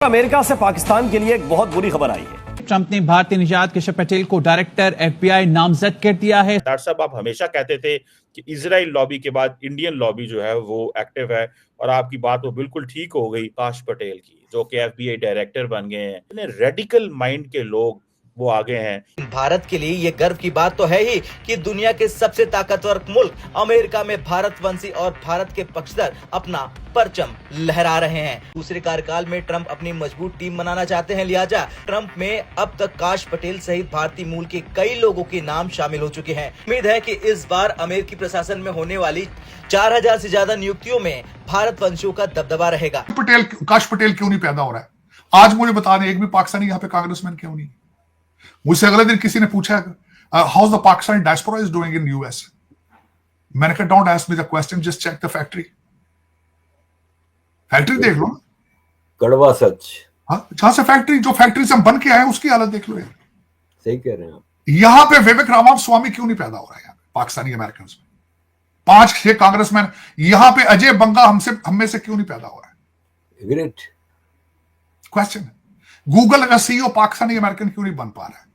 America से पाकिस्तान के लिए एक बहुत बुरी खबर आई है। ट्रंप ने भारतीय निजात केशव पटेल को डायरेक्टर एफबीआई नामजद कर दिया है। डॉक्टर साहब, आप हमेशा कहते थे कि इजराइल लॉबी के बाद इंडियन लॉबी जो है वो एक्टिव है, और आपकी बात वो बिल्कुल ठीक हो गई काश पटेल की, जो कि एफबीआई डायरेक्टर बन गए हैं। इतने रेडिकल माइंड के लोग वो आगे हैं। भारत के लिए ये गर्व की बात तो है ही कि दुनिया के सबसे ताकतवर मुल्क अमेरिका में भारतवंशी और भारत के पक्षधर अपना परचम लहरा रहे हैं। दूसरे कार्यकाल में ट्रंप अपनी मजबूत टीम बनाना चाहते हैं, लिहाजा ट्रंप में अब तक काश पटेल सहित भारतीय मूल के कई लोगों के नाम शामिल हो चुके हैं। उम्मीद है कि इस बार अमेरिकी प्रशासन में होने वाली 4000 से ज्यादा नियुक्तियों में भारतवंशियों का दबदबा रहेगा। काश पटेल क्यों नहीं पैदा हो रहा है? आज मुझे बता दें, एक भी पाकिस्तानी यहाँ पे कांग्रेसमैन क्यों नहीं? मुझसे अगले दिन किसी ने पूछा how the Pakistani diaspora is doing in US. मैंने कहा don't ask me the question, just check the factory देख लो। कड़वा सच। हाँ, जहां से जो फैक्ट्री से हम बन के आए उसकी हालत देख लो यार। सही कह रहे हैं आप। यहां पे विवेक रामास्वामी क्यों नहीं पैदा हो रहा है यहाँ पे पाकिस्तानी अमेरिकन में? 5-6 कांग्रेसमैन यहां पे, अजय बंगा हम में से क्यों नहीं पैदा हो रहा है? ग्रेट क्वेश्चन है। गूगल का सीईओ पाकिस्तानी अमेरिकन क्यों नहीं बन पा रहा है?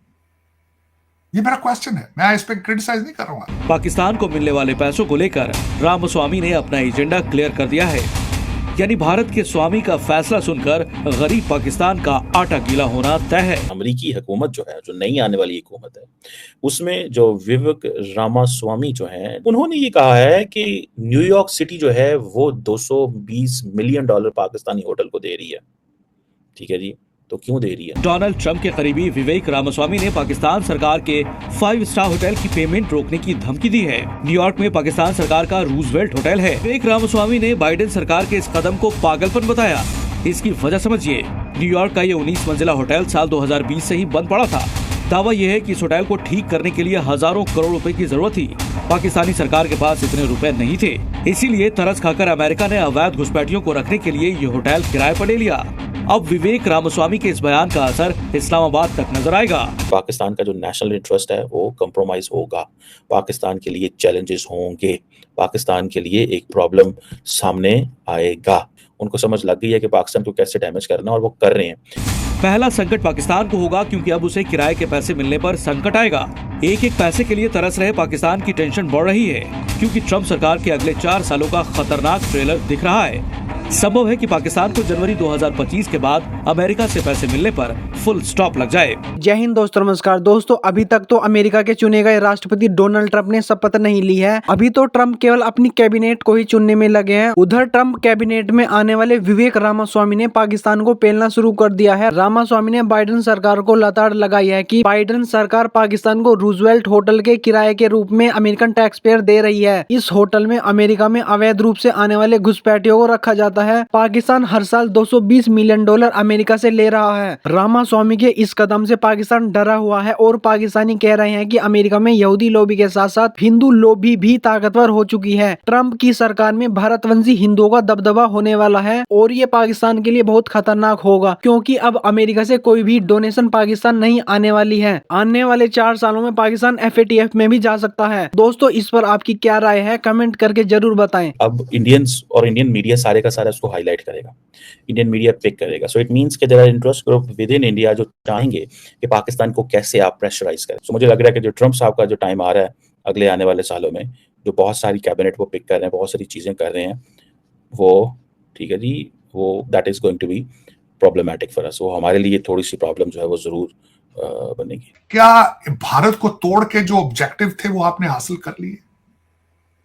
ये मेरा क्वेश्चन है, मैं इस पे क्रिटिसाइज नहीं कर रहा हूं। पाकिस्तान को मिलने वाले पैसों को लेकर रामास्वामी ने अपना एजेंडा क्लियर कर दिया है, यानी भारत के स्वामी का फैसला सुनकर गरीब पाकिस्तान का आटा गीला होना तय है। अमेरिकी हुकूमत जो है, जो नई आने वाली हुकूमत है, उसमें जो विवेक रामास्वामी जो है, उन्होंने ये कहा है कि न्यूयॉर्क सिटी जो है वो $220 मिलियन पाकिस्तानी होटल को दे रही है। ठीक है जी, तो क्यों दे रही है? डोनाल्ड ट्रंप के करीबी विवेक रामास्वामी ने पाकिस्तान सरकार के 5 स्टार होटल की पेमेंट रोकने की धमकी दी है। न्यूयॉर्क में पाकिस्तान सरकार का रूजवेल्ट होटल है। विवेक रामास्वामी ने बाइडेन सरकार के इस कदम को पागलपन बताया। इसकी वजह समझिए। न्यूयॉर्क का ये 19 मंजिला होटल साल 2020 से ही बंद पड़ा था। दावा यह है कि इस होटल को ठीक करने के लिए हजारों करोड़ रुपए की जरूरत थी। पाकिस्तानी सरकार के पास इतने रुपए नहीं थे, इसीलिए तरस खाकर अमेरिका ने अवैध घुसपैठियों को रखने के लिए ये होटल किराए पर ले लिया। अब विवेक रामास्वामी के इस बयान का असर इस्लामाबाद तक नजर आएगा। पाकिस्तान का जो नेशनल इंटरेस्ट है वो कंप्रोमाइज होगा। पाकिस्तान के लिए चैलेंजेस होंगे, पाकिस्तान के लिए एक प्रॉब्लम सामने आएगा। उनको समझ लग गई है कि पाकिस्तान को कैसे डैमेज करना, और वो कर रहे हैं। पहला संकट पाकिस्तान को होगा, क्योंकि अब उसे किराए के पैसे मिलने पर संकट आएगा। एक एक पैसे के लिए तरस रहे पाकिस्तान की टेंशन बढ़ रही है, क्योंकि ट्रंप सरकार के अगले 4 सालों का खतरनाक ट्रेलर दिख रहा है। संभव है कि पाकिस्तान को जनवरी 2025 के बाद अमेरिका से पैसे मिलने पर फुल स्टॉप लग जाए। जय हिंद दोस्तों, नमस्कार दोस्तों। अभी तक तो अमेरिका के चुने गए राष्ट्रपति डोनाल्ड ट्रंप ने शपथ नहीं ली है। अभी तो ट्रंप केवल अपनी कैबिनेट को ही चुनने में लगे हैं। उधर ट्रंप कैबिनेट में आने वाले विवेक रामास्वामी ने पाकिस्तान को पेलना शुरू कर दिया है। रामास्वामी ने बाइडेन सरकार को लताड़ लगाई है कि बाइडेन सरकार पाकिस्तान को रूजवेल्ट होटल के किराए के रूप में अमेरिकन टैक्स पेयर दे रही है। इस होटल में अमेरिका में अवैध रूप से आने वाले घुसपैठियों को रखा जाता है। पाकिस्तान हर साल $220 मिलियन अमेरिका से ले रहा है। रामास्वामी के इस कदम से पाकिस्तान डरा हुआ है, और पाकिस्तानी कह रहे हैं कि अमेरिका में यहूदी लॉबी के साथ साथ हिंदू लॉबी भी ताकतवर हो चुकी है। ट्रंप की सरकार में भारतवंशी हिंदुओं का दबदबा होने वाला है, और ये पाकिस्तान के लिए बहुत खतरनाक होगा, क्योंकि अब अमेरिका से कोई भी डोनेशन पाकिस्तान नहीं आने वाली है। आने वाले 4 सालों में पाकिस्तान FATF में भी जा सकता है। दोस्तों, इस पर आपकी क्या राय है? कमेंट करके जरूर बताएं। अब इंडियंस और इंडियन मीडिया सारे का सारा इसको हाईलाइट करेगा, इंडियन मीडिया पिक करेगा। सो इट मींस कि there are interest group within India जो चाहेंगे कि पाकिस्तान को कैसे आप प्रेशराइज करें। सो मुझे लग रहा है कि जो ट्रंप साहब का जो टाइम आ रहा है अगले आने वाले सालों में, जो बहुत सारी कैबिनेट वो पिक कर रहे हैं, बहुत सारी चीजें कर रहे हैं, वो ठीक है जी, वो that is going to be problematic for us. वो हमारे लिए थोड़ी सी प्रॉब्लम जो है वो जरूर बनेगी। क्या भारत को तोड़ के जो ऑब्जेक्टिव थे वो आपने हासिल कर लिए?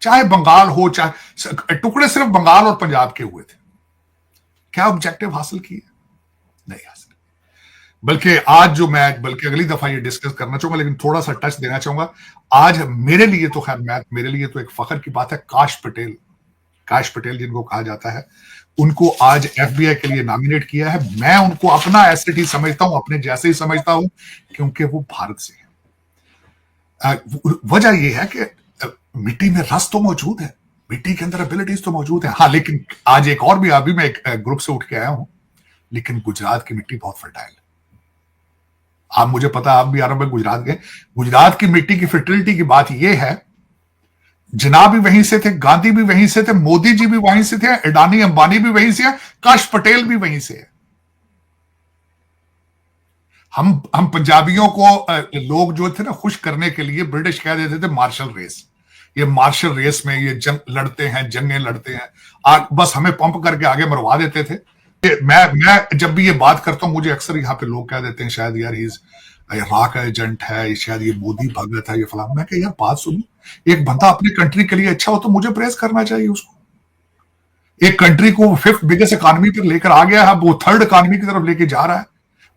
चाहे बंगाल हो, चाहे टुकड़े सिर्फ बंगाल और पंजाब के हुए थे, क्या ऑब्जेक्टिव हासिल किए? नहीं हासिल। बल्कि आज जो मैं अगली दफा ये डिस्कस करना चाहूंगा, लेकिन थोड़ा सा टच देना चाहूंगा। आज मेरे लिए तो मेरे लिए तो एक फख्र की बात है, काश पटेल जिनको कहा जाता है, उनको आज FBI के लिए नॉमिनेट किया है। मैं उनको अपना एसेट ही समझता हूं, अपने जैसे ही समझता हूं, क्योंकि वो भारत से है। वजह यह है कि मिट्टी में रस तो मौजूद है, मिट्टी के अंदर एबिलिटीज तो मौजूद है। हाँ, लेकिन आज एक और भी, अभी मैं एक ग्रुप से उठ के आया हूं, लेकिन गुजरात की मिट्टी बहुत फर्टाइल है। आप मुझे पता, आप भी आरंभ में गुजरात गए। गुजरात की मिट्टी की फर्टिलिटी की बात यह है, जिन्ना भी वहीं से थे, गांधी भी वहीं से थे, मोदी जी भी वहीं से थे, अडानी अंबानी भी वहीं से है, काश पटेल भी वहीं से है। हम पंजाबियों को लोग जो थे ना खुश करने के लिए ब्रिटिश कह देते थे मार्शल रेस। ये मार्शल रेस में ये जंग लड़ते हैं, जंगें लड़ते हैं, बस हमें पंप करके आगे मरवा देते थे। मैं जब भी ये बात करता हूं, मुझे अक्सर यहाँ पे लोग कह देते हैं शायद यार इराक एजेंट है, शायद ये मोदी भगत है, ये फलाना। मैं कह यार बात सुनो, एक बंदा अपनी कंट्री के लिए अच्छा हो तो मुझे प्रेस करना चाहिए उसको। एक कंट्री को 5th बिगेस्ट इकोनॉमी पर लेकर आ गया है, वो 3rd इकोनॉमी की तरफ लेके जा रहा है।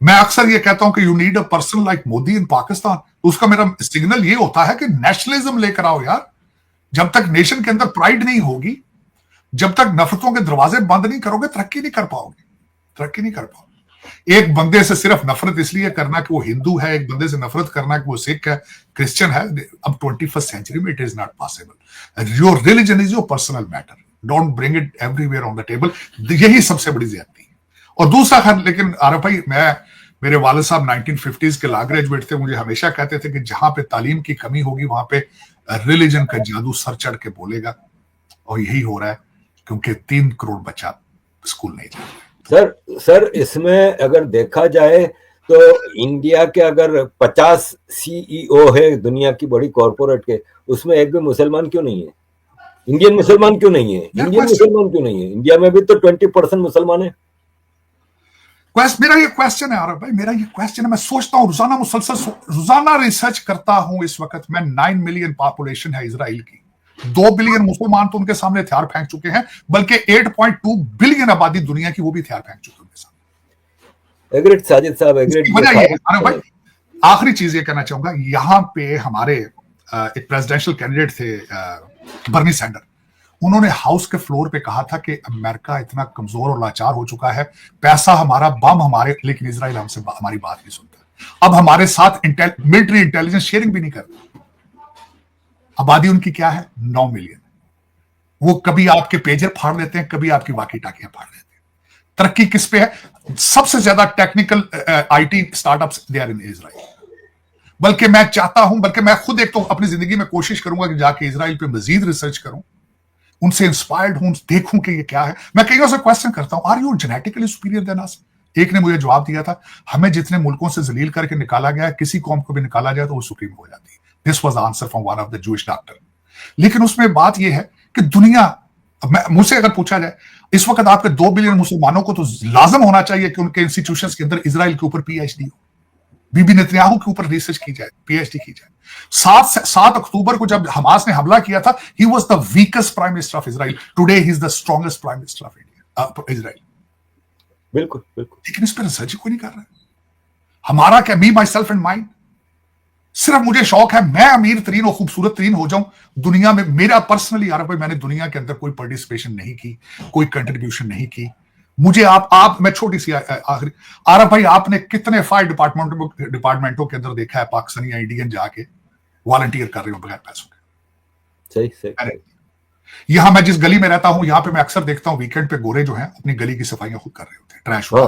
मैं अक्सर ये कहता हूं कि you need a person like Modi in Pakistan. उसका मेरा सिग्नल ये होता है कि नेशनलिज्म लेकर आओ यार। जब तक नेशन के अंदर प्राइड नहीं होगी, जब तक नफरतों के दरवाजे बंद नहीं करोगे, तरक्की नहीं कर पाओगे। एक बंदे से सिर्फ नफरत इसलिए करना कि वो हिंदू है, एक बंदे से नफरत करना कि वो सिख है, क्रिश्चियन है, अब 21st सेंचुरी में it is not possible. Your religion is your personal matter, don't bring it everywhere on the table. यही सबसे बड़ी ज्यादती है। और दूसरा खैर, लेकिन आरफ भाई, मेरे वालिद साहब 1950s के लॉ ग्रेजुएट थे, मुझे हमेशा कहते थे कि जहां पे तालीम की कमी होगी वहां पे रिलीजन का जादू सर चढ़ के बोलेगा। और यही हो रहा है, क्योंकि 3 करोड़ बच्चा स्कूल नहीं जा रहा। सर इसमें अगर देखा जाए तो इंडिया के अगर 50 CEO है दुनिया की बड़ी कॉर्पोरेट के, उसमें एक भी मुसलमान क्यों नहीं है? इंडियन मुसलमान क्यों नहीं है? इंडिया में भी तो 20% मुसलमान है। मेरा ये क्वेश्चन है आरफ भाई, मेरा ये क्वेश्चन है। मैं सोचता हूँ रोजाना रिसर्च करता हूँ। इस वक्त मैं 9 मिलियन पॉपुलेशन है इजराइल की, 2 बिलियन मुसलमान तो उनके सामने हथियार फेंक चुके हैं, बल्कि 8.2 बिलियन आबादी दुनिया की, वो भी हथियार फेंक चुके उनके सामने। एग्रीड साजिद साहब, एग्रीड। वजह ये है आरफ भाई, आखिरी चीज ये कहना चाहूंगा, यहाँ पे हमारे एक प्रेसिडेंशियल कैंडिडेट थे बर्नी सैंडर, उन्होंने हाउस के फ्लोर पे कहा था कि अमेरिका इतना कमजोर और लाचार हो चुका है, पैसा हमारा, बम हमारे, लेकिन इजराइल हमसे हमारी बात नहीं सुनता। अब हमारे साथ मिलिट्री इंटेलिजेंस शेयरिंग भी नहीं करता। आबादी उनकी क्या है? 9 मिलियन। वो कभी आपके पेजर फाड़ देते हैं, कभी आपकी वाकी टाकियां फाड़ देते हैं। तरक्की किस पे है? सबसे ज्यादा technical IT startups they are in Israel. बल्कि मैं चाहता हूं, बल्कि मैं खुद एक तो अपनी जिंदगी में कोशिश करूंगा कि जाके इजराइल पे मजीद रिसर्च करूं, उनसे इंस्पायर्ड हूं, देखूं कि ये क्या है। मैं कई से क्वेश्चन करता हूं, are you genetically superior than us? एक ने मुझे जवाब दिया था, हमें जितने मुल्कों से जलील करके निकाला गया है, किसी कौम को भी निकाला जाए तो वो सुप्रीम हो जाती है। This was the answer from one of the Jewish doctor. लेकिन उसमें बात यह है कि दुनिया, मुझसे अगर पूछा जाए इस वक्त आपके 2 बिलियन मुसलमानों को तो लाजम होना चाहिए कि उनके इंस्टीट्यूशंस के अंदर इजराइल के ऊपर PhD हो, बीबी नेतन्याहू के ऊपर रिसर्च की जाए, PhD की जाए। 7 अक्टूबर को जब हमास ने हमला किया था, he was the weakest prime minister of Israel, today he is the strongest prime minister of India, Israel. बिल्कुल बिल्कुल। लेकिन इस पर रिसर्च कोई नहीं कर रहा। हमारा क्या, मी माई सेल्फ एंड माइंड, सिर्फ मुझे शौक है मैं अमीर तरीन और खूबसूरत तरीन हो जाऊं दुनिया में। मेरा पर्सनली यार भाई, मैंने दुनिया के अंदर कोई पार्टिसिपेशन नहीं की, कोई कंट्रीब्यूशन नहीं की। मुझे आप मैं छोटी सी आखिरी, आरफ भाई, आपने कितने फायर डिपार्टमेंटों के अंदर देखा है पाकिस्तानी या इंडियन जाके वॉलंटियर कर रहे हो बगैर पैसों के? सही। यहां मैं जिस गली में रहता हूं, यहां पे मैं अक्सर देखता हूं वीकेंड पे गोरे जो हैं अपनी गली की सफाइयां खुद कर रहे होते हैं, ट्रैश। हाँ।